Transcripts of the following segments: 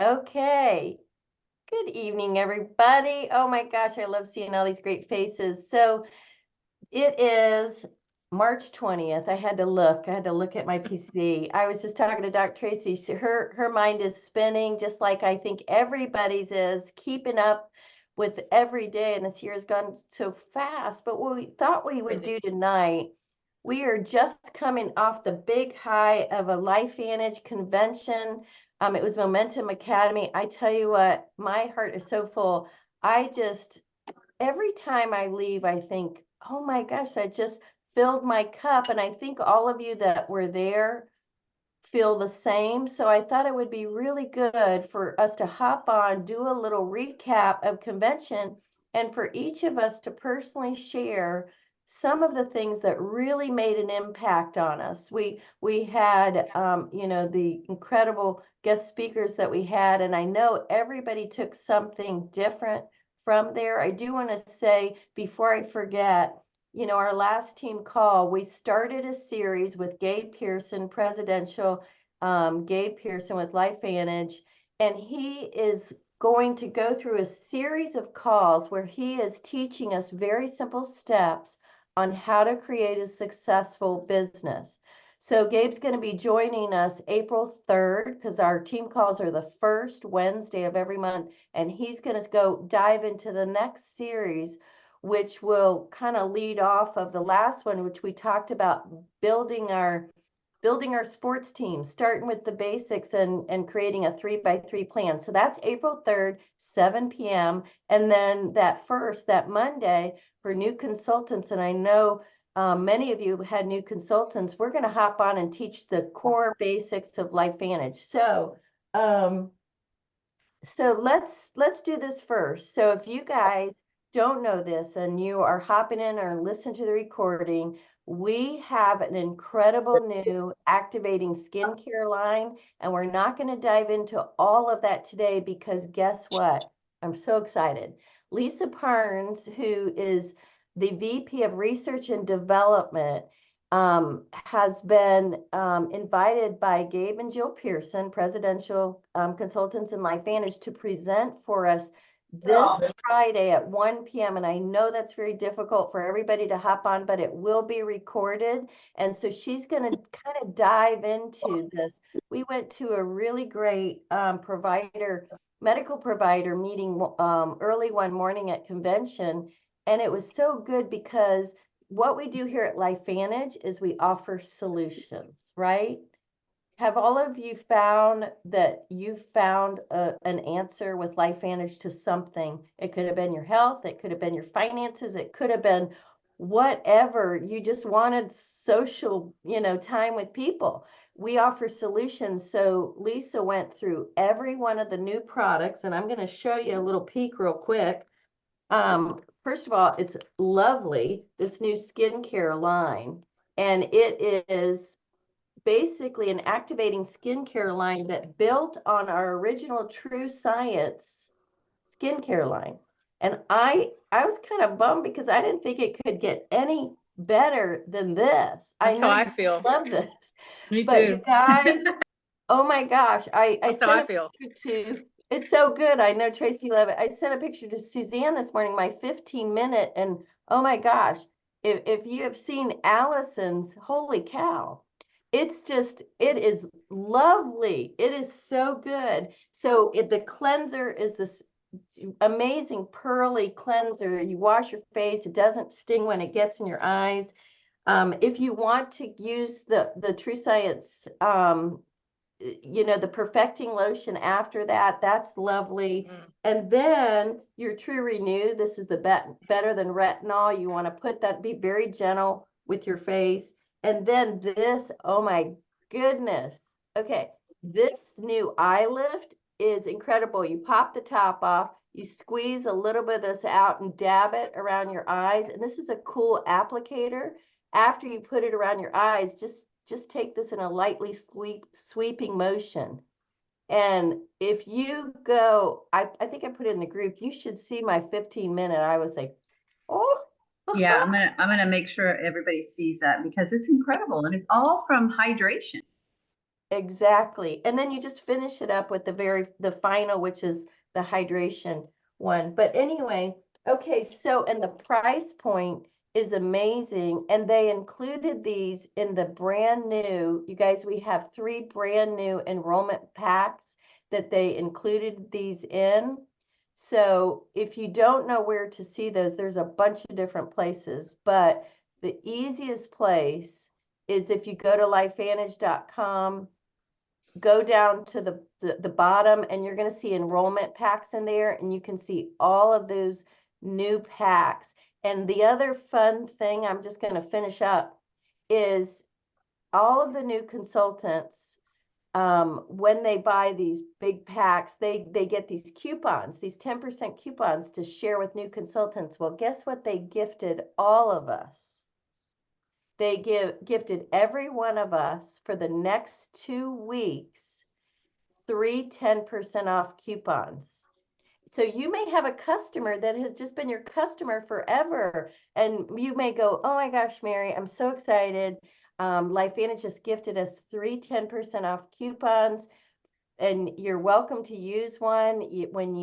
Okay. Good evening, everybody. Oh my gosh, I love seeing all these great faces. So it is March 20th. I had to look at my PC. I was just talking to Dr. Tracy. Her mind is spinning just like I think everybody's is, keeping up with every day. And this year has gone so fast. But what we thought we would do tonight, we are just coming off the big high of a LifeVantage convention. It was Momentum Academy. I tell you what, my heart is so full. I just every time I leave, I think, oh my gosh, I just filled my cup. And I think all of you that were there feel the same. So I thought it would be really good for us to hop on, do a little recap of convention, and for each of us to personally share some of the things that really made an impact on us. We had the incredible guest speakers that we had, and I know everybody took something different from there. I do want to say before I forget, our last team call, we started a series with Gabe Pearson, presidential, Gabe Pearson with LifeVantage, and he is going to go through a series of calls where he is teaching us very simple steps on how to create a successful business. So Gabe's going to be joining us April 3rd because our team calls are the first Wednesday of every month, and he's going to go dive into the next series, which will kind of lead off of the last one, which we talked about building our sports team, starting with the basics and creating a 3x3 plan. So that's April 3rd, 7 p.m. And then that Monday for new consultants, and I know many of you had new consultants, we're going to hop on and teach the core basics of LifeVantage. So let's do this first. So if you guys don't know this and you are hopping in or listen to the recording, we have an incredible new activating skincare line, and we're not going to dive into all of that today because guess what? I'm so excited. Lisa Parnes, who is the VP of Research and Development, has been invited by Gabe and Jill Pearson, presidential consultants in LifeVantage, to present for us this Friday at 1 p.m. And I know that's very difficult for everybody to hop on, but it will be recorded. And so she's going to kind of dive into this. We went to a really great medical provider meeting early one morning at convention. And it was so good because what we do here at LifeVantage is we offer solutions, right? Have all of you found that you found an answer with LifeVantage to something? It could have been your health, it could have been your finances, it could have been whatever. You just wanted social, time with people. We offer solutions. So Lisa went through every one of the new products, and I'm going to show you a little peek real quick. First of all, it's lovely, this new skincare line, and it is basically an activating skincare line that built on our original True Science skincare line. And I was kind of bummed because I didn't think it could get any better than this. I That's how know I you feel. love this, Me but you too. guys, oh my gosh, I That's how sent I a feel. picture to, it's so good. I know Tracy loved it. I sent a picture to Suzanne this morning, my 15-minute, and oh my gosh, if you have seen Allison's, holy cow. It is lovely. It is so good. So the cleanser is this amazing pearly cleanser. You wash your face, it doesn't sting when it gets in your eyes. If you want to use the True Science the perfecting lotion after that, that's lovely. And then your True Renew, this is the better than retinol. You want to put that, be very gentle with your face. And then this, oh my goodness. Okay, this new eye lift is incredible. You pop the top off, you squeeze a little bit of this out and dab it around your eyes. And this is a cool applicator. After you put it around your eyes, just take this in a lightly sweeping motion. And if you go, I think I put it in the group, you should see my 15-minute. I was like, oh. Yeah, I'm gonna make sure everybody sees that because it's incredible and it's all from hydration. Exactly. And then you just finish it up with the final, which is the hydration one. But anyway, okay, so and the price point is amazing. And they included these in the brand new, you guys, we have 3 brand new enrollment packs that they included these in. So if you don't know where to see those, there's a bunch of different places, but the easiest place is if you go to lifevantage.com, go down to the bottom, and you're going to see enrollment packs in there, and you can see all of those new packs. And the other fun thing, I'm just going to finish up, is all of the new consultants, when they buy these big packs, they get these coupons, these 10% coupons to share with new consultants. Well, guess what they gifted all of us? They gifted every one of us for the next 2 weeks 3 10% off coupons. So you may have a customer that has just been your customer forever, and you may go, oh my gosh, Mary, I'm so excited. LifeVantage just gifted us 3 10% off coupons, and you're welcome to use one. When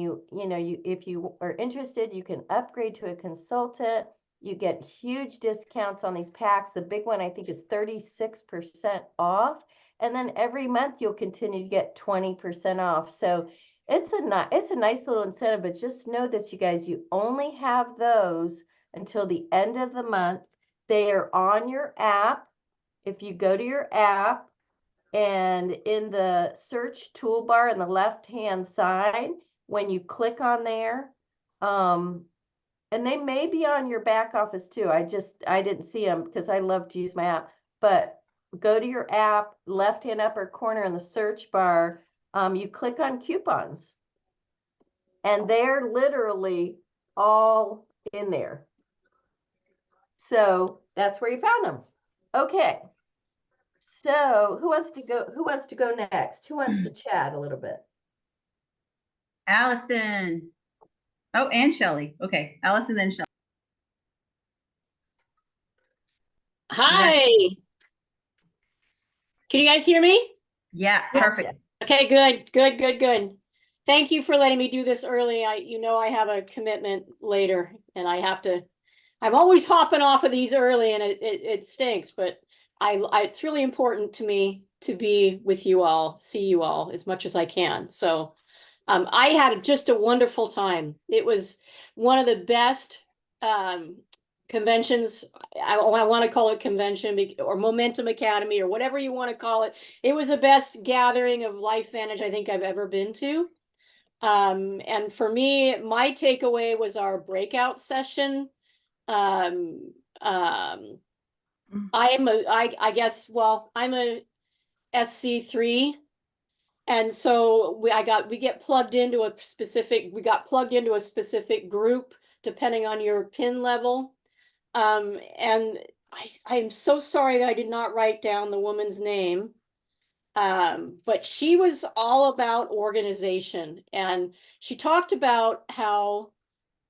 if you are interested, you can upgrade to a consultant. You get huge discounts on these packs. The big one, I think, is 36% off. And then every month you'll continue to get 20% off. So it's a nice little incentive, but just know this, you guys, you only have those until the end of the month. They are on your app. If you go to your app, and in the search toolbar on the left-hand side, when you click on there, and they may be on your back office too. I didn't see them because I love to use my app, but go to your app, left-hand upper corner in the search bar, you click on coupons, and they're literally all in there. So that's where you found them. Okay. So who wants to go next? Who wants to chat a little bit? Allison. Oh, and Shelly. Okay, Allison, then Shelly. Hi. Can you guys hear me? Yeah, perfect. Okay, good. Thank you for letting me do this early. I have a commitment later, and I'm always hopping off of these early, and it stinks, but it's really important to me to be with you all, see you all as much as I can. So I had just a wonderful time. It was one of the best conventions. I want to call it convention or Momentum Academy or whatever you want to call it. It was the best gathering of LifeVantage I think I've ever been to. And for me, my takeaway was our breakout session. I guess, well, I'm a SC3. And so we got plugged into a specific group depending on your pin level. And I'm so sorry that I did not write down the woman's name. But she was all about organization, and she talked about how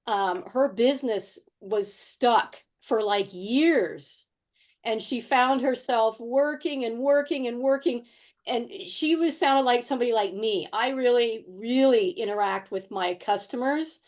her business was stuck for like years, and she found herself working and working and working. And she sounded like somebody like me. I really, really interact with my customers.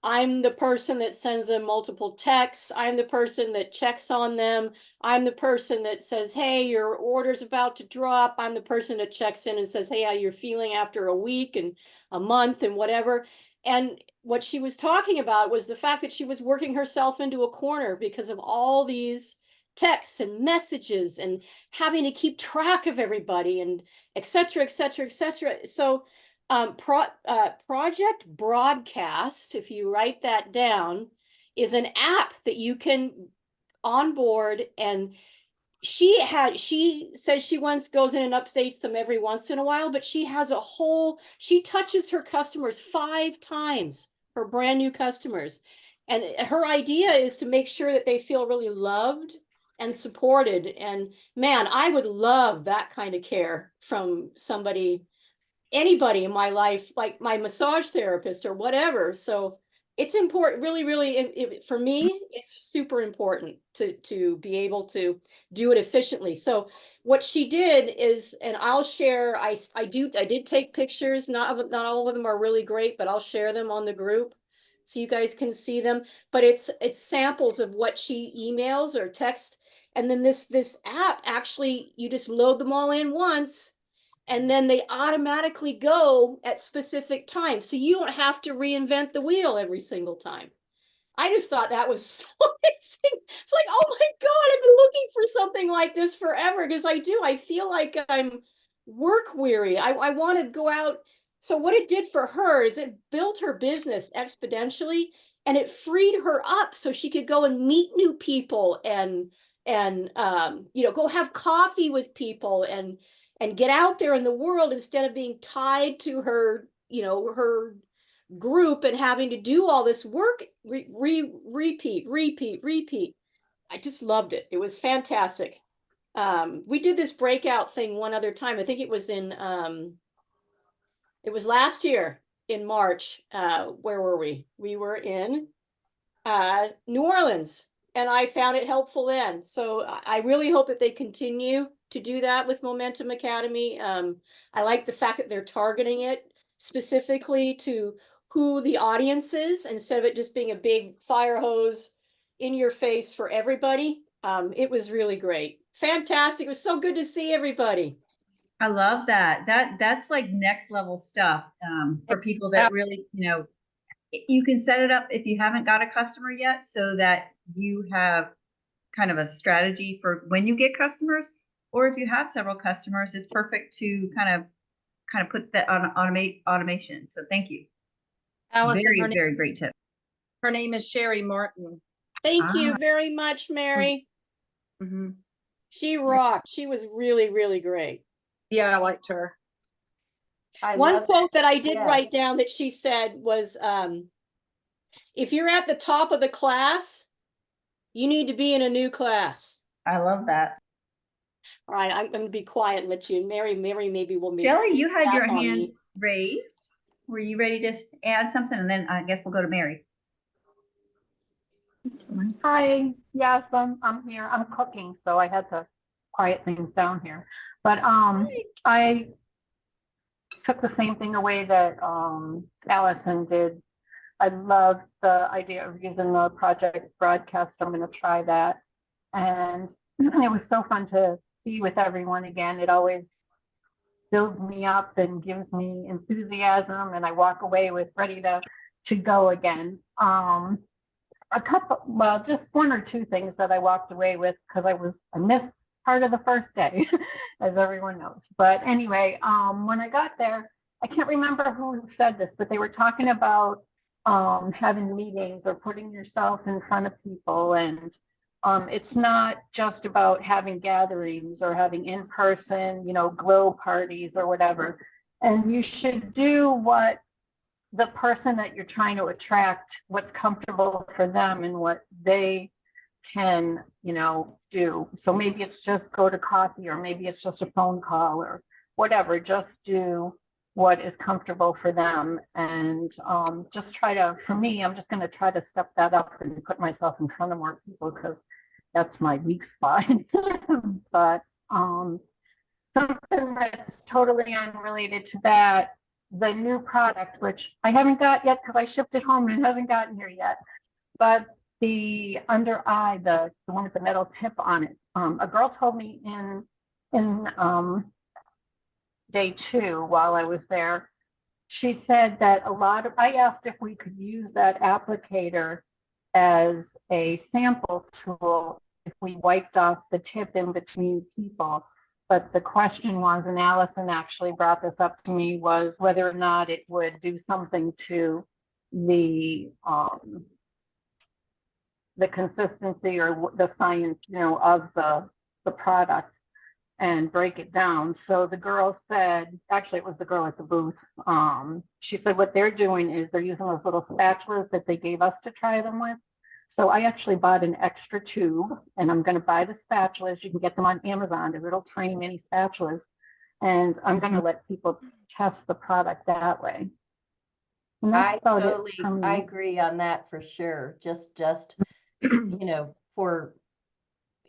I'm the person that sends them multiple texts. I'm the person that checks on them. I'm the person that says, hey, your order's about to drop. I'm the person that checks in and says, hey, how you're feeling after a week and a month and whatever. And what she was talking about was the fact that she was working herself into a corner because of all these texts and messages and having to keep track of everybody and et cetera, et cetera, et cetera. So Project Broadcast, if you write that down, is an app that you can onboard, and she says she once goes in and updates them every once in a while, but she touches her customers 5 times, her brand new customers. And her idea is to make sure that they feel really loved and supported. And man, I would love that kind of care from anybody in my life, like my massage therapist or whatever. So it's important, really, really, for me, it's super important to be able to do it efficiently. So what she did is, and I'll share, I did take pictures, not all of them are really great, but I'll share them on the group so you guys can see them. But it's samples of what she emails or text. And then this app, actually, you just load them all in once, and then they automatically go at specific times. So you don't have to reinvent the wheel every single time. I just thought that was so amazing. It's like, oh my God, I've been looking for something like this forever, because I feel like I'm work weary. I want to go out. So what it did for her is it built her business exponentially, and it freed her up so she could go and meet new people and go have coffee with people and get out there in the world instead of being tied to her, her group and having to do all this work, repeat. I just loved it. It was fantastic. We did this breakout thing one other time. I think it was it was last year in March. Where were we? We were in New Orleans, and I found it helpful then. So I really hope that they continue to do that with Momentum Academy. I like the fact that they're targeting it specifically to who the audience is, instead of it just being a big fire hose in your face for everybody. It was really great. Fantastic. It was so good to see everybody. I love that. That's like next level stuff for people that really, you can set it up if you haven't got a customer yet, so that you have kind of a strategy for when you get customers, or if you have several customers, it's perfect to kind of put that on automation. So thank you. Allison, Very great tip. her name is Sherry Martin. Thank you very much, Mary. Mm-hmm. She rocked. She was really, really great. Yeah, I liked her. One quote that I did Yes. write down that she said was, if you're at the top of the class, you need to be in a new class. I love that. All right, I'm going to be quiet and let you. Mary maybe will. Jelly, you had your back on hand me. raised. Were you ready to add something? And then I guess we'll go to Mary. Hi, yes, I'm here. I'm cooking, so I had to quiet things down here. But I took the same thing away that Allison did. I love the idea of using the project broadcast. I'm going to try that. And it was so fun to be with everyone again. It always builds me up and gives me enthusiasm, and I walk away with ready to go again. Just one or two things that I walked away with, because I missed part of the first day, as everyone knows. But anyway, when I got there, I can't remember who said this, but they were talking about having meetings or putting yourself in front of people. And it's not just about having gatherings or having in-person, glow parties or whatever. And you should do what the person that you're trying to attract, what's comfortable for them and what they can, do. So maybe it's just go to coffee, or maybe it's just a phone call or whatever. Just do what is comfortable for them. And just for me, I'm just going to try to step that up and put myself in front of more people, because that's my weak spot. But something that's totally unrelated to that, the new product, which I haven't got yet because I shipped it home and it hasn't gotten here yet, but the under eye, the one with the metal tip on it. A girl told me in day 2 while I was there, she said that I asked if we could use that applicator as a sample tool if we wiped off the tip in between people. But the question was, and Allison actually brought this up to me, was whether or not it would do something to the consistency or the science, of the product, and break it down. So the girl said, actually it was the girl at the booth, she said what they're doing is they're using those little spatulas that they gave us to try them with. So I actually bought an extra tube, and I'm going to buy the spatulas. You can get them on Amazon. They're little tiny mini spatulas. And I'm going to let people test the product that way. And I that's about it totally, for me. I agree on that for sure. Just, for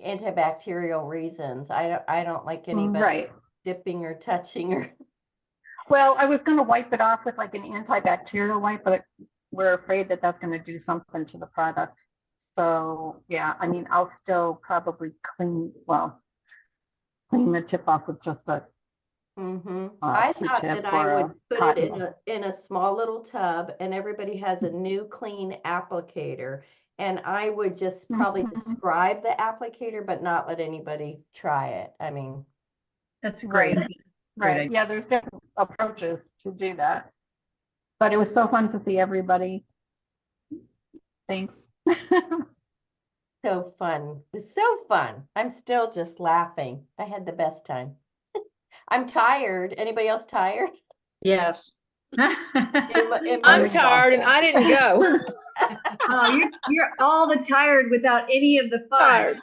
antibacterial reasons. I don't like anybody Right. dipping or touching or, Well, I was gonna wipe it off with like an antibacterial wipe, but we're afraid that that's gonna do something to the product. So, yeah, I mean, I'll still probably clean the tip off with just a I thought Q-tip that I or would a put it cotton. in a small little tub and everybody has a new clean applicator. And I would just probably Mhm. describe the applicator, but not let anybody try it. I mean, That's Right. great. Right, idea. yeah, there's different approaches to do that. But it was so fun to see everybody. Thanks. so fun. It was so fun. I'm still just laughing. I had the best time. I'm tired. Anybody else tired? Yes. In I'm my- tired and I didn't go. Oh, you're all the tired without any of the fun. Tired.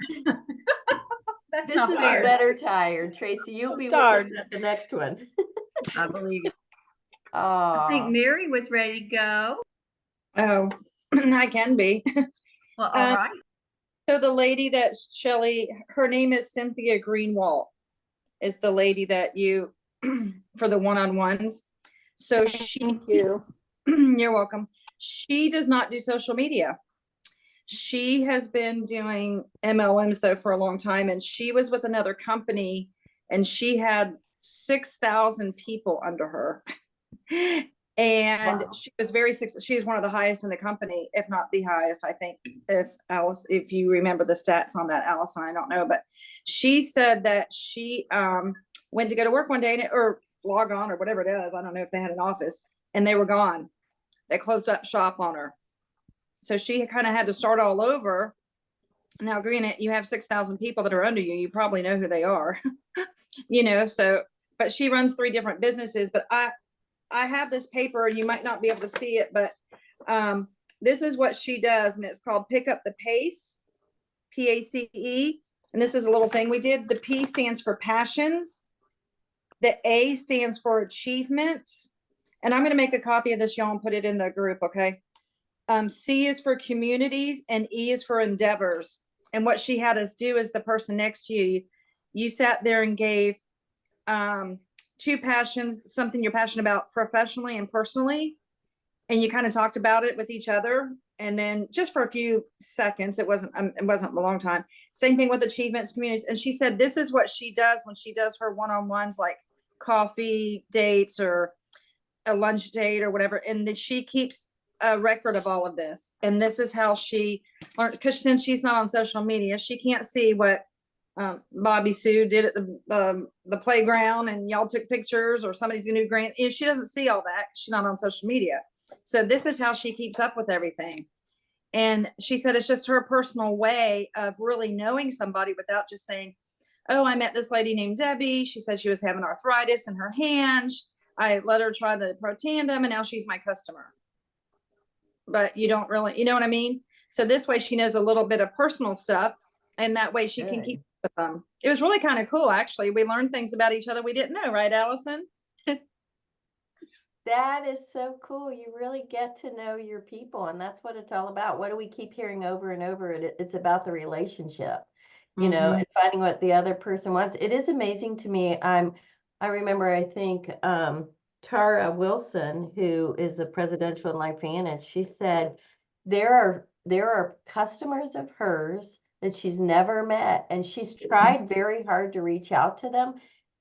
That's This not is a fair. better tired. Tracy, you'll be with tired. us at the next one. I believe it. I think Oh, Mary was ready to go. Oh, I can be. Well, all right. So the lady that Shelley, her name is Cynthia Greenwald, is the lady that you, for the one-on-ones. So she, Thank you. you're welcome. She does not do social media. She has been doing MLMs though for a long time, and she was with another company and she had 6,000 people under her. And Wow. she was very successful. She's one of the highest in the company, if not the highest, I think. If you remember the stats on that, Allison, I don't know, but she said that she went to go to work one day or log on or whatever it is. I don't know if they had an office, and they were gone. They closed up shop on her. So she kind of had to start all over. Now, granted, you have 6,000 people that are under you. You probably know who they are, so, but she runs 3 different businesses. But I have this paper, you might not be able to see it, but this is what she does, and it's called Pick Up the Pace, PACE. And this is a little thing we did. The P stands for passions. The A stands for achievements. And I'm going to make a copy of this, y'all, and put it in the group, okay? C is for communities, and E is for endeavors. And what she had us do is the person next to you, you sat there and gave 2 passions, something you're passionate about professionally and personally, and you kind of talked about it with each other. And then just for a few seconds, it wasn't a long time. Same thing with achievements, communities. And she said this is what she does when she does her one-on-ones, like coffee dates or a lunch date or whatever. And then she keeps a record of all of this. And this is how she learned, because since she's not on social media, she can't see what Bobby Sue did at the playground and y'all took pictures, or somebody's a new grant. She doesn't see all that. She's not on social media. So this is how she keeps up with everything. And she said it's just her personal way of really knowing somebody without just saying, oh, I met this lady named Debbie. She said she was having arthritis in her hands. I let her try the Protandim, and now she's my customer. But you don't really, you know what I mean? So this way she knows a little bit of personal stuff, and that way she can keep up with them. It was really kind of cool, actually. We learned things about each other we didn't know, right, Allison? that is so cool. You really get to know your people, and that's what it's all about. What do we keep hearing over and over? It's about the relationship, and finding what the other person wants. It is amazing to me. I remember, I think, Tara Wilson, who is a presidential in LifeVantage, she said there are customers of hers that she's never met, and she's tried very hard to reach out to them,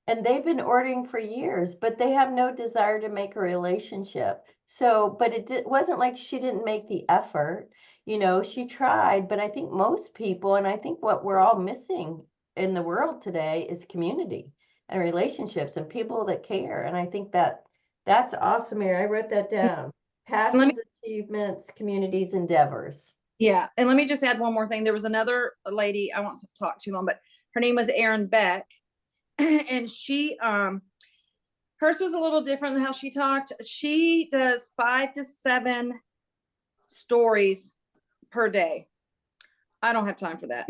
and they've been ordering for years, but they have no desire to make a relationship. So, but it wasn't like she didn't make the effort, she tried, but I think most people, and I think what we're all missing in the world today is community and relationships and people that care. And I think that's awesome, Mary. I wrote that down. Passions, achievements, communities, endeavors. Yeah. And let me just add one more thing. There was another lady, I won't talk too long, but her name was Erin Beck. And she, hers was a little different than how she talked. She does 5 to 7 stories per day. I don't have time for that.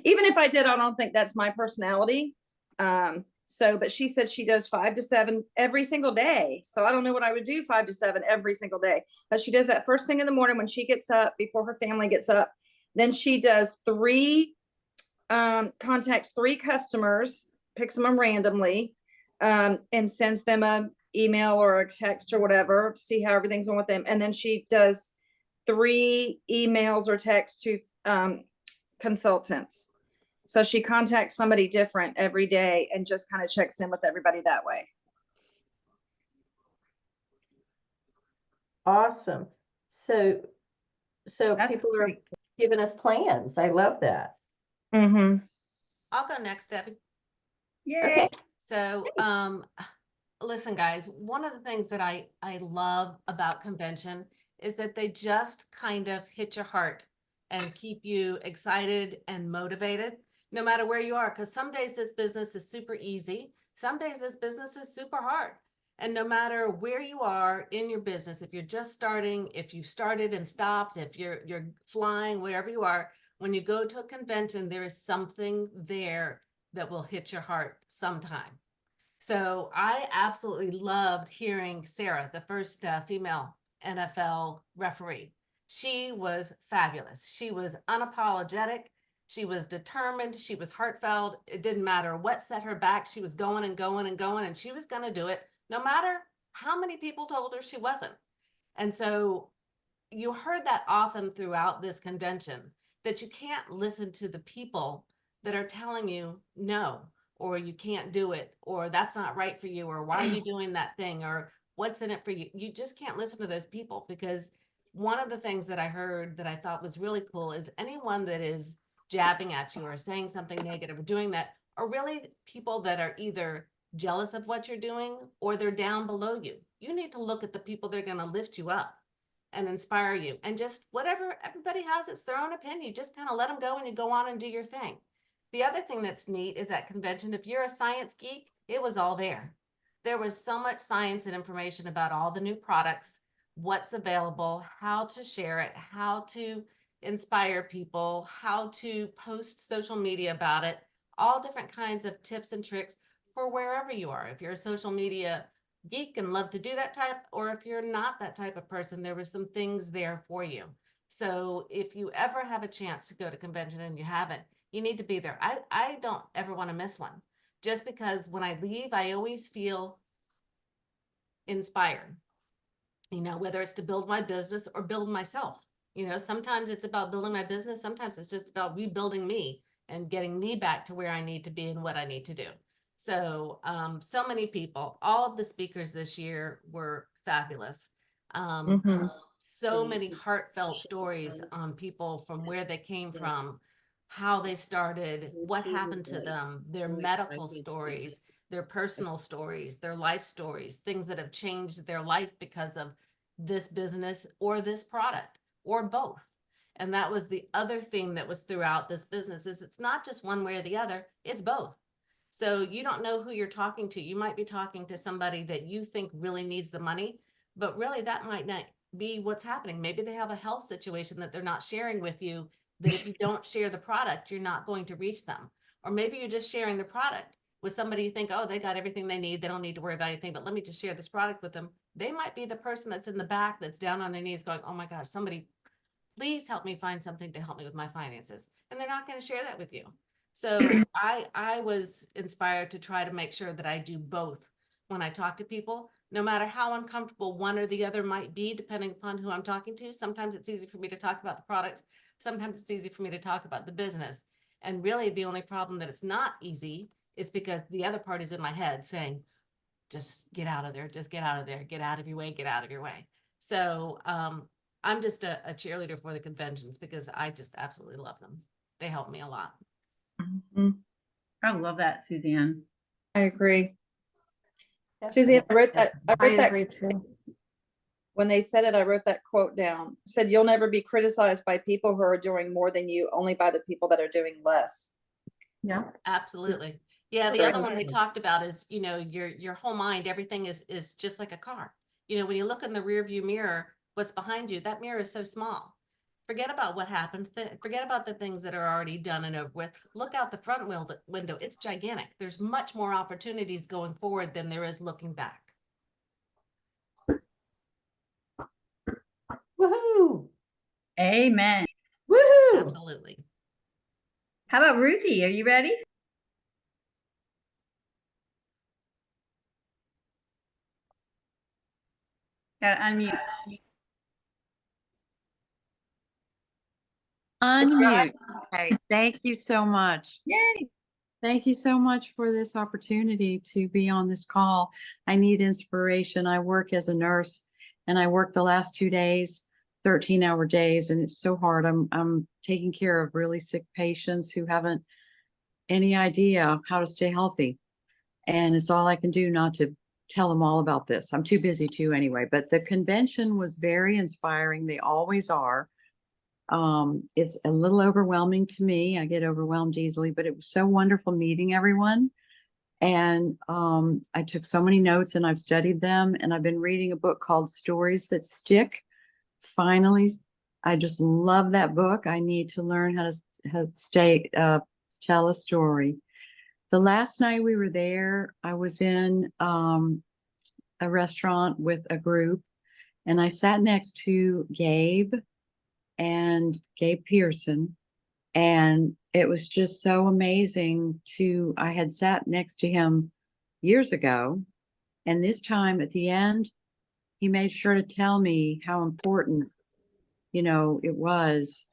Even if I did, I don't think that's my personality. So, but she said she does 5 to 7 every single day. So I don't know what I would do 5 to 7 every single day. But she does that first thing in the morning when she gets up before her family gets up. Then she does contacts 3 customers, picks them randomly, and sends them a email or a text or whatever to see how everything's going with them. And then she does 3 emails or texts to consultants. So she contacts somebody different every day and just kind of checks in with everybody that way. Awesome. So That's people are pretty giving us plans. I love that. Mm-hmm. I'll go next, Debbie. Yay. Okay. So, listen, guys, one of the things that I love about convention is that they just kind of hit your heart and keep you excited and motivated, no matter where you are. Because some days this business is super easy. Some days this business is super hard. And no matter where you are in your business, if you're just starting, if you've started and stopped, if you're flying, wherever you are, when you go to a convention, there is something there that will hit your heart sometime. So I absolutely loved hearing Sarah, the first female NFL referee. She was fabulous. She was unapologetic. She was determined. She was heartfelt. It didn't matter what set her back. She was going and going and going, and she was going to do it no matter how many people told her she wasn't. And so you heard that often throughout this convention, that you can't listen to the people that are telling you no, or you can't do it, or that's not right for you, or why are you doing that thing, or what's in it for you. You just can't listen to those people, because one of the things that I heard that I thought was really cool is anyone that is jabbing at you or saying something negative or doing that are really people that are either jealous of what you're doing or they're down below you. You need to look at the people that are going to lift you up and inspire you, and just whatever everybody has, it's their own opinion. You just kind of let them go and you go on and do your thing. The other thing that's neat is at convention, if you're a science geek, it was all there. There was so much science and information about all the new products, what's available, how to share it, how to inspire people, how to post social media about it, all different kinds of tips and tricks for wherever you are. If you're a social media geek and love to do that type, or if you're not that type of person, there was some things there for you. So if you ever have a chance to go to convention and you haven't, you need to be there. I don't ever want to miss one, just because when I leave, I always feel inspired, whether it's to build my business or build myself. Sometimes it's about building my business. Sometimes it's just about rebuilding me and getting me back to where I need to be and what I need to do. So, so many people, all of the speakers this year were fabulous. So many heartfelt stories on people from where they came from, how they started, what happened to them, their medical stories, their personal stories, their life stories, things that have changed their life because of this business or this product or both. And that was the other theme that was throughout this business, is it's not just one way or the other, it's both. So you don't know who you're talking to. You might be talking to somebody that you think really needs the money, but really that might not be what's happening. Maybe they have a health situation that they're not sharing with you, that if you don't share the product, you're not going to reach them. Or maybe you're just sharing the product with somebody you think, oh, they got everything they need. They don't need to worry about anything, but let me just share this product with them. They might be the person that's in the back that's down on their knees going, oh my gosh, somebody please help me find something to help me with my finances. And they're not going to share that with you. So I was inspired to try to make sure that I do both when I talk to people, no matter how uncomfortable one or the other might be, depending upon who I'm talking to. Sometimes it's easy for me to talk about the products. Sometimes it's easy for me to talk about the business. And really the only problem that it's not easy is because the other party's in my head saying, just get out of there, just get out of there, get out of your way, get out of your way. So I'm just a cheerleader for the conventions because I just absolutely love them. They help me a lot. I love that, Suzanne. I agree. Suzanne, I wrote that. I agree too. When they said it, I wrote that quote down. It said, you'll never be criticized by people who are doing more than you, only by the people that are doing less. Yeah. Absolutely. Yeah. The other one they talked about is, your whole mind, everything is just like a car. When you look in the rear view mirror, what's behind you, that mirror is so small. Forget about what happened. Forget about the things that are already done and over with. Look out the front window. It's gigantic. There's much more opportunities going forward than there is looking back. Woohoo! Amen. Woohoo! Absolutely. How about Ruthie? Are you ready? Gotta unmute. Unmute. Okay, thank you so much. Yay. Thank you so much for this opportunity to be on this call. I need inspiration. I work as a nurse and I worked the last 2 days, 13-hour days, and it's so hard. I'm taking care of really sick patients who haven't any idea how to stay healthy. And it's all I can do not to tell them all about this. I'm too busy to anyway, but the convention was very inspiring. They always are. It's a little overwhelming to me. I get overwhelmed easily, but it was so wonderful meeting everyone. And I took so many notes and I've studied them, and I've been reading a book called Stories That Stick. Finally, I just love that book. I need to learn how to tell a story. The last night we were there, I was in a restaurant with a group, and I sat next to Gabe Pearson. And it was just so amazing I had sat next to him years ago. And this time at the end, he made sure to tell me how important, it was.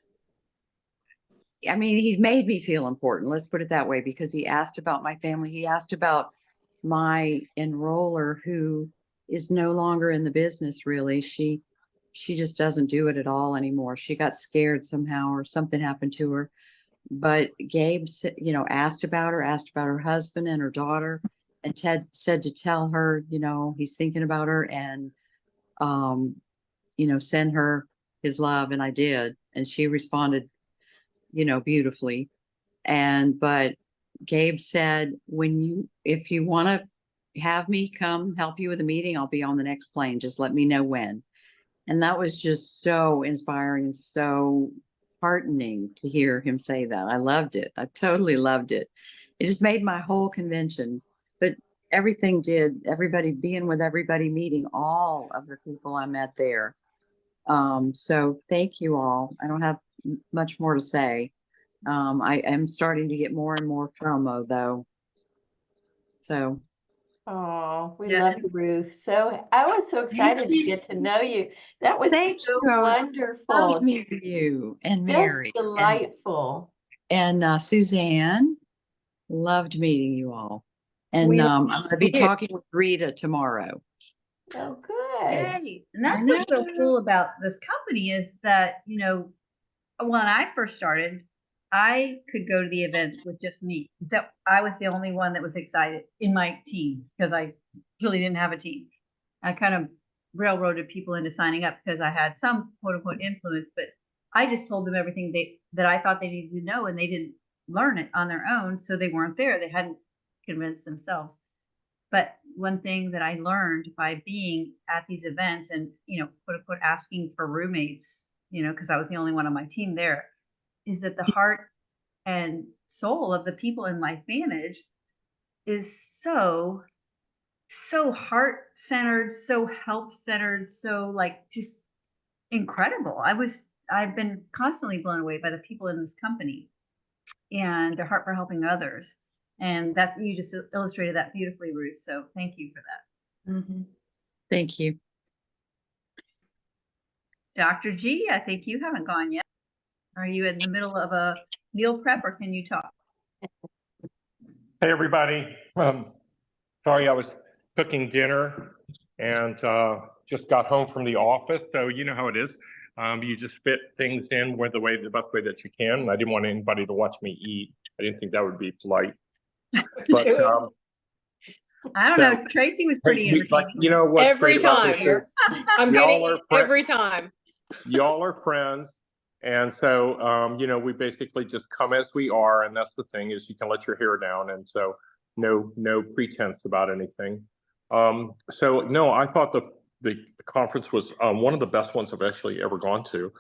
I mean, he made me feel important. Let's put it that way, because he asked about my family. He asked about my enroller, who is no longer in the business, really. She just doesn't do it at all anymore. She got scared somehow or something happened to her. But Gabe, asked about her husband and her daughter. And Ted said to tell her, he's thinking about her and, send her his love. And I did. And she responded, beautifully. But Gabe said, if you want to have me come help you with a meeting, I'll be on the next plane. Just let me know when. And that was just so inspiring and so heartening to hear him say that. I loved it. I totally loved it. It just made my whole convention, but everything did, everybody being with everybody, meeting all of the people I met there. So thank you all. I don't have much more to say. I am starting to get more and more FOMO though. So. Oh, we Yeah. love you, Ruth. So I was so excited to you. get to know you. That was Thank so you. I was wonderful. Love meeting you and Just Mary delightful. and Suzanne. Loved meeting you all. And We I'm going to be you. talking with Rita tomorrow. Oh, good. Yay. And that's I what's so know. cool about this company is that, when I first started, I could go to the events with just me. So I was the only one that was excited in my team because I really didn't have a team. I kind of railroaded people into signing up because I had some quote unquote influence, but I just told them everything that I thought they needed to know, and they didn't learn it on their own. So they weren't there. They hadn't convinced themselves. But one thing that I learned by being at these events and, quote unquote, asking for roommates, because I was the only one on my team there, is that the heart and soul of the people in Life Vantage is so heart-centered, so help-centered, so just incredible. I've been constantly blown away by the people in this company and their heart for helping others. And you just illustrated that beautifully, Ruth. So thank you for that. Thank you. Dr. G, I think you haven't gone yet. Are you in the middle of a meal prep or can you talk? Hey, everybody. Sorry, I was cooking dinner and just got home from the office. So you know how it is. You just fit things in the best way that you can. I didn't want anybody to watch me eat. I didn't think that would be polite. But I don't know. Tracy was pretty entertaining. you know what's Every great about time. this is I'm Y'all getting are it every time. y'all are friends. And so, we basically just come as we are. And that's the thing, is you can let your hair down. And so no pretense about anything. So no, I thought the conference was one of the best ones I've actually ever gone to.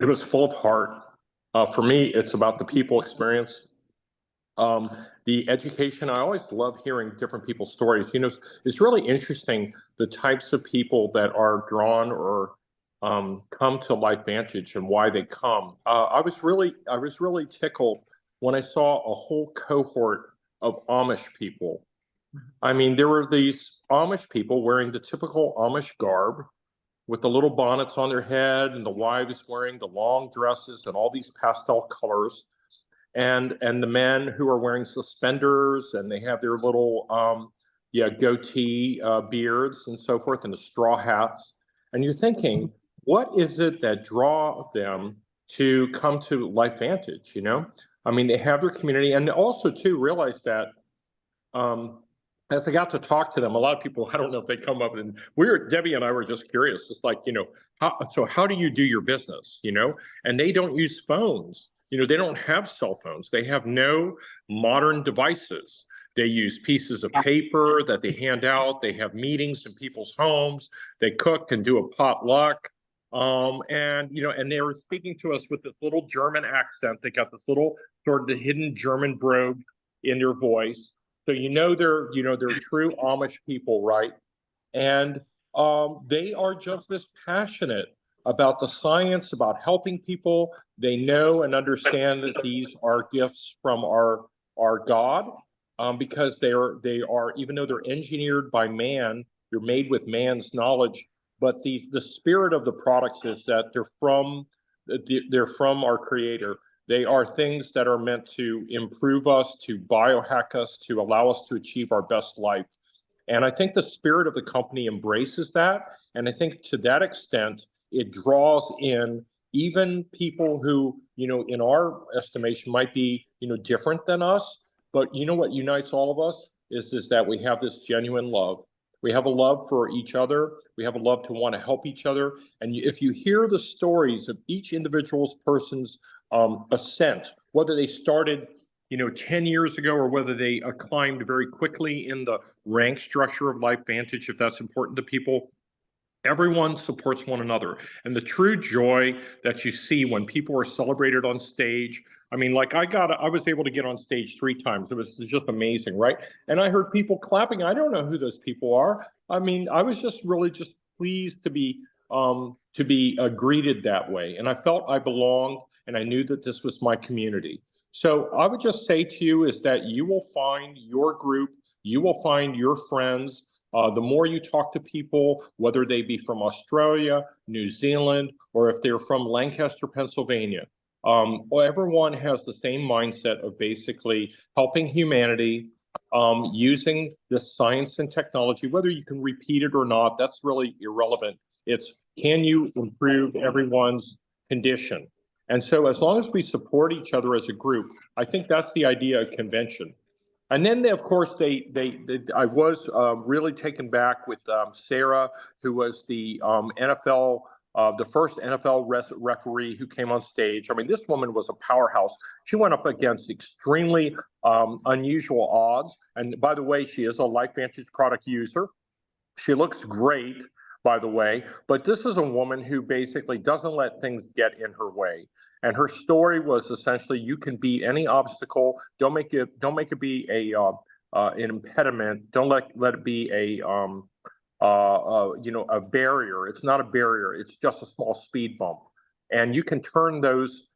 It was full of heart. For me, it's about the people experience. The education, I always love hearing different people's stories. You know, it's really interesting the types of people that are drawn or come to LifeVantage and why they come. I was really tickled when I saw a whole cohort of Amish people. I mean, there were these Amish people wearing the typical Amish garb with the little bonnets on their head, and the wives wearing the long dresses and all these pastel colors, and the men who are wearing suspenders, and they have their little goatee beards and so forth, and the straw hats. And you're thinking, what is it that draw them to come to LifeVantage? You know, I mean, they have their community, and also too realize that as I got to talk to them, a lot of people, I don't know if they come up, and Debbie and I were just curious, just like, you know, how do you do your business, you know? And they don't use phones, you know, they don't have cell phones. They have no modern devices. They use pieces of paper that they hand out. They have meetings in people's homes. They cook and do a potluck. And, you know, and they were speaking to us with this little German accent. They got this little sort of the hidden German brogue in their voice. So they're true Amish people, right? And they are just as passionate about the science, about helping people. They know and understand that these are gifts from our God, because they are even though they're engineered by man, they're made with man's knowledge. But the spirit of the products is that they're from our Creator. They are things that are meant to improve us, to biohack us, to allow us to achieve our best life. And I think the spirit of the company embraces that. And I think to that extent, it draws in even people who, you know, in our estimation might be, you know, different than us. But you know what unites all of us is that we have this genuine love. We have a love for each other. We have a love to want to help each other. And if you hear the stories of each individual person's ascent, whether they started, you know, 10 years ago, or whether they climbed very quickly in the rank structure of LifeVantage, if that's important to people, everyone supports one another. And the true joy that you see when people are celebrated on stage. I mean, like I was able to get on stage 3 times. It was just amazing, right? And I heard people clapping. I don't know who those people are. I mean, I was just really just pleased to be greeted that way. And I felt I belonged, and I knew that this was my community. So I would just say to you is that you will find your group, you will find your friends. The more you talk to people, whether they be from Australia, New Zealand, or if they're from Lancaster, Pennsylvania, everyone has the same mindset of basically helping humanity, using this science and technology. Whether you can repeat it or not, that's really irrelevant. It's, can you improve everyone's condition? And so as long as we support each other as a group, I think that's the idea of convention. And then, of course, I was really taken back with Sarah, who was the NFL, the first NFL referee who came on stage. I mean, this woman was a powerhouse. She went up against extremely unusual odds. And by the way, she is a LifeVantage product user. She looks great, by the way, but this is a woman who basically doesn't let things get in her way. And her story was essentially, you can beat any obstacle. Don't make it be an impediment. Don't let it be a barrier. It's not a barrier. It's just a small speed bump. And you can turn those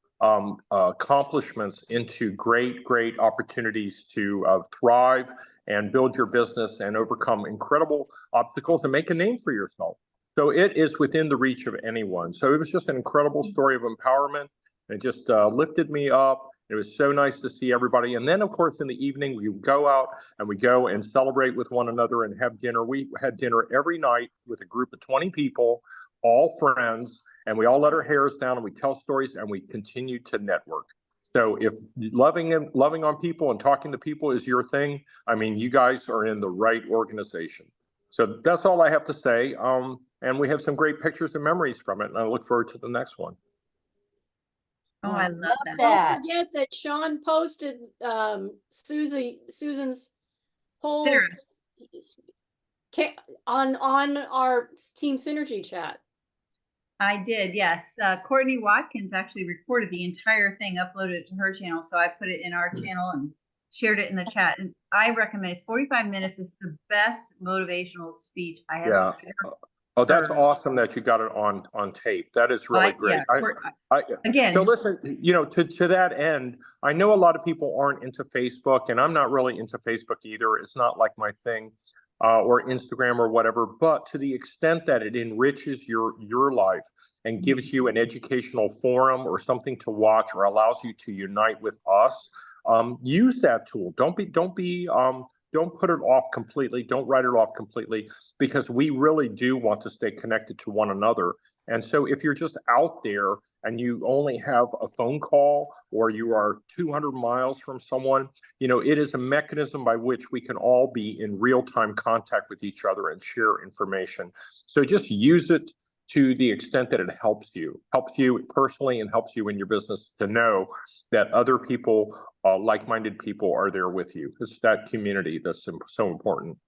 accomplishments into great opportunities to thrive and build your business and overcome incredible obstacles and make a name for yourself. So it is within the reach of anyone. So it was just an incredible story of empowerment. It just lifted me up. It was so nice to see everybody. And then, of course, in the evening, we go out and we go and celebrate with one another and have dinner. We had dinner every night with a group of 20 people, all friends, and we all let our hairs down and we tell stories and we continue to network. So if loving on people and talking to people is your thing, I mean, you guys are in the right organization. So that's all I have to say. And we have some great pictures and memories from it. And I look forward to the next one. Oh, I love that. Don't forget that Sean posted Susan's whole Sarah. on our Team Synergy chat. I did, yes. Courtney Watkins actually recorded the entire thing, uploaded it to her channel. So I put it in our channel and shared it in the chat. And I recommend it. 45 minutes is the best motivational speech I have Yeah. ever Oh, that's heard. awesome that you got it on tape. That is really great. I, Again, so listen, to that end, I know a lot of people aren't into Facebook, and I'm not really into Facebook either. It's not like my thing, or Instagram or whatever. But to the extent that it enriches your life and gives you an educational forum or something to watch or allows you to unite with us, use that tool. Don't put it off completely. Don't write it off completely, because we really do want to stay connected to one another. And so if you're just out there and you only have a phone call or you are 200 miles from someone, it is a mechanism by which we can all be in real-time contact with each other and share information. So just use it to the extent that it helps you personally and helps you in your business, to know that other people, like-minded people, are there with you. It's that community that's so important.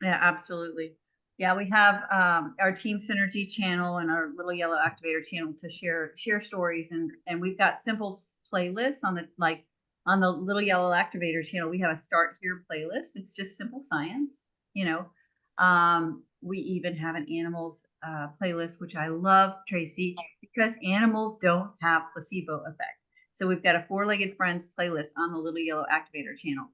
yeah, absolutely. Yeah, we have our Team Synergy channel and our Little Yellow Activator channel to share stories, and we've got simple playlists on the Little Yellow Activator channel. We have a Start Here playlist. It's just simple science, We even have an animals playlist, which I love, Tracy, because animals don't have placebo effect. So we've got a 4-Legged Friends playlist on the Little Yellow Activator channel.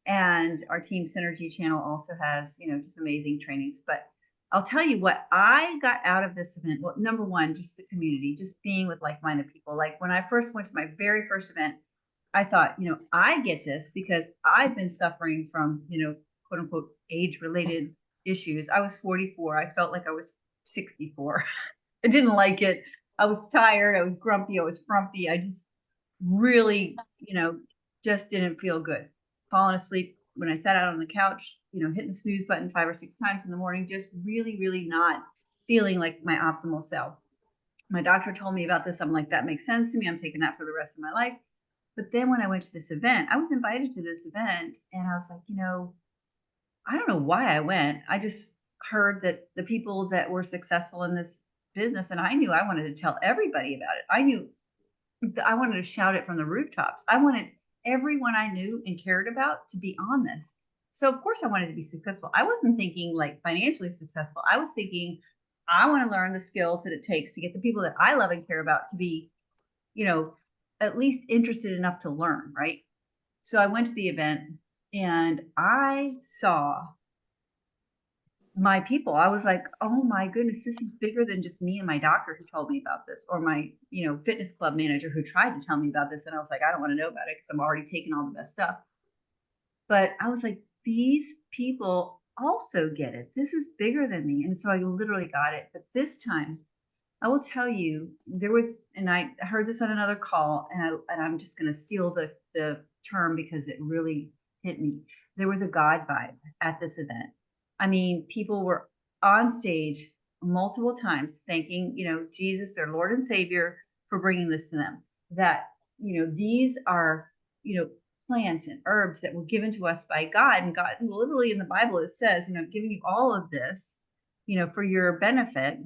And our Team Synergy channel also has, just amazing trainings. But I'll tell you what I got out of this event. Well, number one, just the community, just being with like-minded people. Like when I first went to my very first event, I thought, I get this because I've been suffering from, quote unquote, age-related issues. I was 44. I felt like I was 64. I didn't like it. I was tired. I was grumpy. I was frumpy. I just really, just didn't feel good. Falling asleep when I sat out on the couch, hitting the snooze button 5 or 6 times in the morning, just really, really not feeling like my optimal self. My doctor told me about this. I'm like, that makes sense to me. I'm taking that for the rest of my life. But then when I went to this event, I was invited to this event and I was like, I don't know why I went. I just heard that the people that were successful in this business, and I knew I wanted to tell everybody about it. I knew I wanted to shout it from the rooftops. I wanted everyone I knew and cared about to be on this. So of course I wanted to be successful. I wasn't thinking like financially successful. I was thinking I want to learn the skills that it takes to get the people that I love and care about to be, at least interested enough to learn, right? So I went to the event and I saw my people. I was like, oh my goodness, this is bigger than just me and my doctor who told me about this, or my, fitness club manager who tried to tell me about this. And I was like, I don't want to know about it because I'm already taking all the best stuff. But I was like, these people also get it. This is bigger than me. And so I literally got it. But this time, I will tell you, there was, and I heard this on another call, and I'm just going to steal the term because it really hit me. There was a God vibe at this event. I mean, people were on stage multiple times thanking, Jesus, their Lord and Savior, for bringing this to them. That, these are, plants and herbs that were given to us by God. And God, literally in the Bible, it says, I've given you all of this, for your benefit.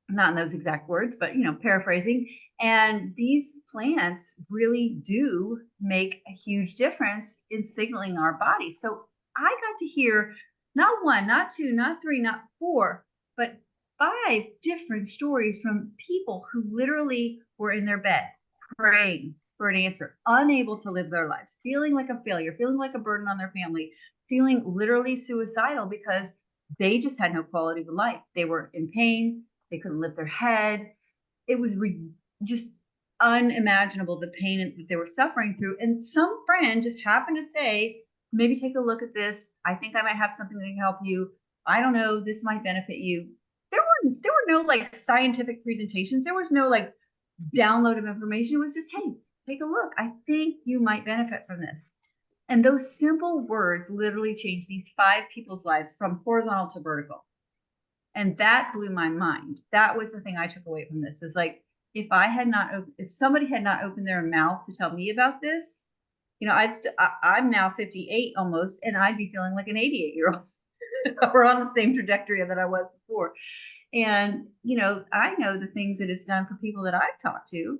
Not in those exact words, but, paraphrasing. And these plants really do make a huge difference in signaling our body. So I got to hear not 1, not 2, not 3, not 4, but 5 different stories from people who literally were in their bed praying for an answer, unable to live their lives, feeling like a failure, feeling like a burden on their family, feeling literally suicidal because they just had no quality of life. They were in pain. They couldn't lift their head. It was just unimaginable, the pain that they were suffering through. And some friend just happened to say, maybe take a look at this. I think I might have something that can help you. I don't know, this might benefit you. There were no like scientific presentations. There was no like download of information. It was just, hey, take a look. I think you might benefit from this. And those simple words literally changed these 5 people's lives from horizontal to vertical. And that blew my mind. That was the thing I took away from this, is like, if somebody had not opened their mouth to tell me about this, I'm now 58 almost, and I'd be feeling like an 88-year-old. or on the same trajectory that I was before. And, you know, I know the things that it's done for people that I've talked to.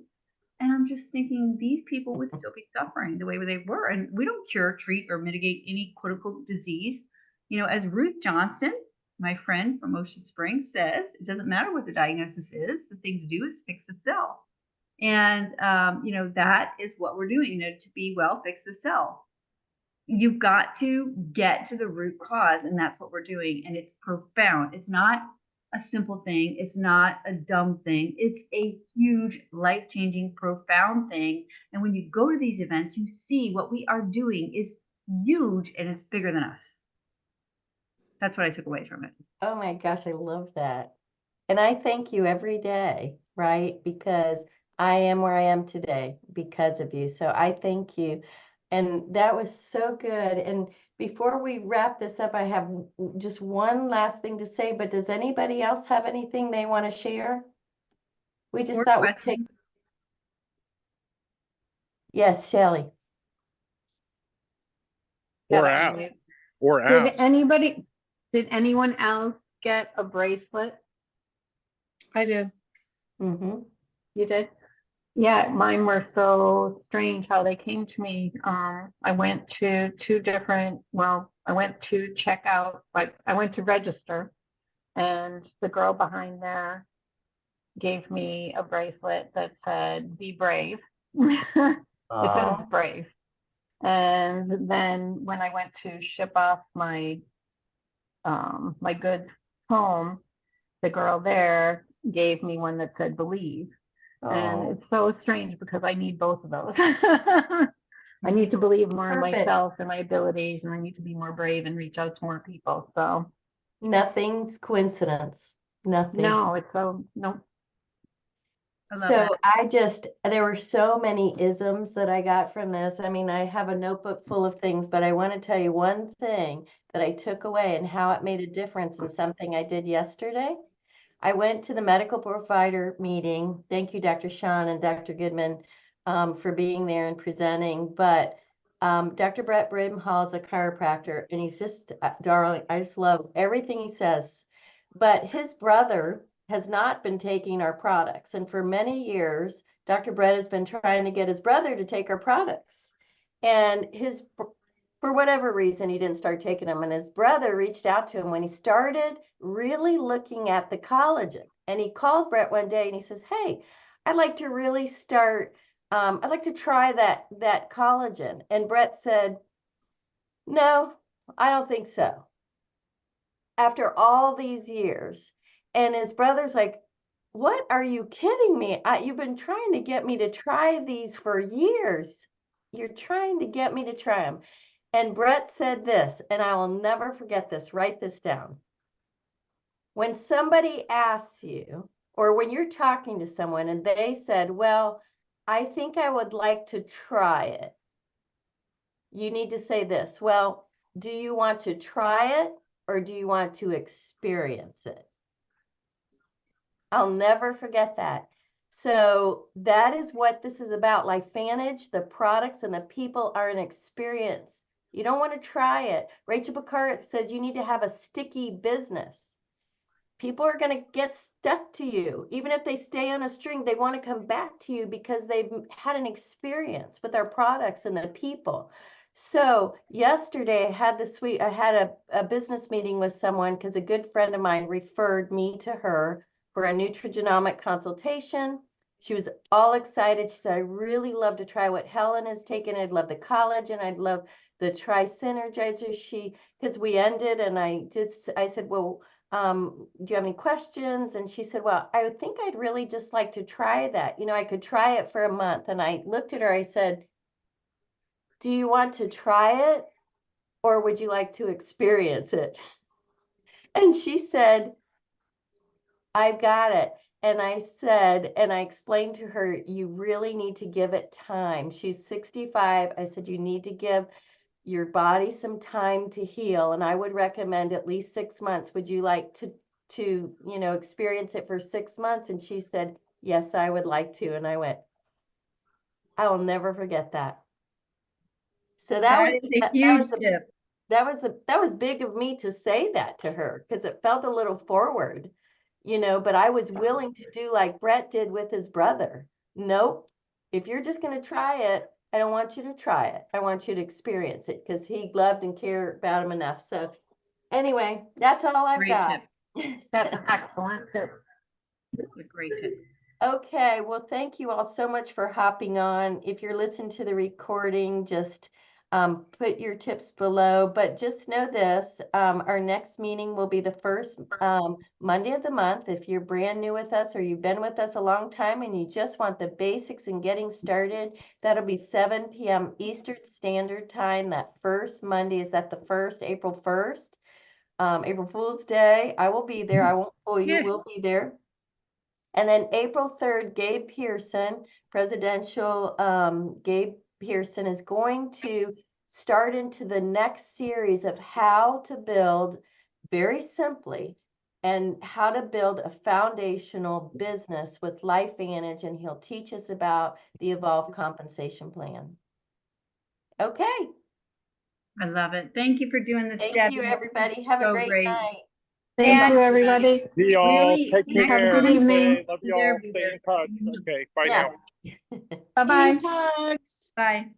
And I'm just thinking these people would still be suffering the way they were. And we don't cure, treat, or mitigate any quote unquote disease. You know, as Ruth Johnston, my friend from Ocean Springs, says, it doesn't matter what the diagnosis is. The thing to do is fix the cell. And, you know, that is what we're doing. You know, to be well, fix the cell. You've got to get to the root cause. And that's what we're doing. And it's profound. It's not a simple thing. It's not a dumb thing. It's a huge, life-changing, profound thing. And when you go to these events, you see what we are doing is huge and it's bigger than us. That's what I took away from it. Oh my gosh, I love that. And I thank you every day, right? Because I am where I am today because of you. So I thank you. And that was so good. And before we wrap this up, I have just one last thing to say, but does anybody else have anything they want to share? We just Or thought we'd take, questions? yes, Shelley. Or Yeah, ask, or Did ask. did anyone else get a bracelet? I did. Mm-hmm. You did? Yeah, mine were so strange how they came to me. I went to I went to check out, like I went to register, and the girl behind there gave me a bracelet that said, "Be brave." It says brave. And then when I went to ship off my my goods home, the girl there gave me one that said believe. And it's so strange because I need both of those. I need to believe more in Perfect. myself and my abilities, and I need to be more brave and reach out to more people. So Nothing's coincidence. Nothing. no, it's so no. I love So that. there were so many isms that I got from this. I mean, I have a notebook full of things, but I want to tell you one thing that I took away and how it made a difference in something I did yesterday. I went to the medical provider meeting. Thank you, Dr. Sean and Dr. Goodman, for being there and presenting. But Dr. Brett Brimhall is a chiropractor, and he's just darling. I just love everything he says. But his brother has not been taking our products, and for many years, Dr. Brett has been trying to get his brother to take our products, and for whatever reason, he didn't start taking them. And his brother reached out to him when he started really looking at the collagen. And he called Brett one day and he says, "Hey, I'd like to really start, I'd like to try that collagen." And Brett said, "No, I don't think so." After all these years. And his brother's like, "What, are you kidding me? You've been trying to get me to try these for years. You're trying to get me to try them." And Brett said this, and I will never forget this. Write this down. When somebody asks you, or when you're talking to someone and they said, "Well, I think I would like to try it," you need to say this: "Well, do you want to try it or do you want to experience it?" I'll never forget that. So that is what this is about. LifeVantage, the products and the people are an experience. You don't want to try it. Rachel Bacart says you need to have a sticky business. People are going to get stuck to you. Even if they stay on a string, they want to come back to you because they've had an experience with our products and the people. So yesterday I had a business meeting with someone because a good friend of mine referred me to her for a nutrigenomic consultation. She was all excited. She said, "I really love to try what Helen has taken. I'd love the collagen. I'd love the Tri-Synergizer." Because we ended and I said, "Well, do you have any questions?" And she said, "Well, I think I'd really just like to try that. You know, I could try it for a month." And I looked at her, I said, "Do you want to try it or would you like to experience it?" And she said, "I've got it." And I said, and I explained to her, "You really need to give it time." She's 65. I said, "You need to give your body some time to heal. And I would recommend at least 6 months. Would you like to, experience it for 6 months?" And she said, "Yes, I would like to." And I went, I will never forget that. So That is a huge tip. that was big of me to say that to her because it felt a little forward, but I was willing to do like Brett did with his brother. Nope. If you're just going to try it, I don't want you to try it. I want you to experience it because he loved and cared about him enough. So anyway, that's all I've Great got. tip. That's an excellent tip. A great tip. Okay, well, thank you all so much for hopping on. If you're listening to the recording, just put your tips below. But just know this, our next meeting will be the first Monday of the month. If you're brand new with us or you've been with us a long time and you just want the basics and getting started, that'll be 7 p.m. Eastern Standard Time. That first Monday, is that the 1st, April 1st? April Fool's Day. I will be there. I won't fool you. Yeah. We'll be there. And then April 3rd, Gabe Pearson, presidential Gabe Pearson, is going to start into the next series of how to build very simply and how to build a foundational business with LifeVantage, and he'll teach us about the Evolve Compensation Plan. Okay, I love it. Thank you for doing this, thank Debbie. you, This everybody. was Have a so great great. night. Thank And- you, everybody. See y'all. Really, Take next Have a care. good evening. Love Be y'all. there, be Stay there. in touch. Okay, bye Yeah. now. Bye-bye. Hugs. Bye.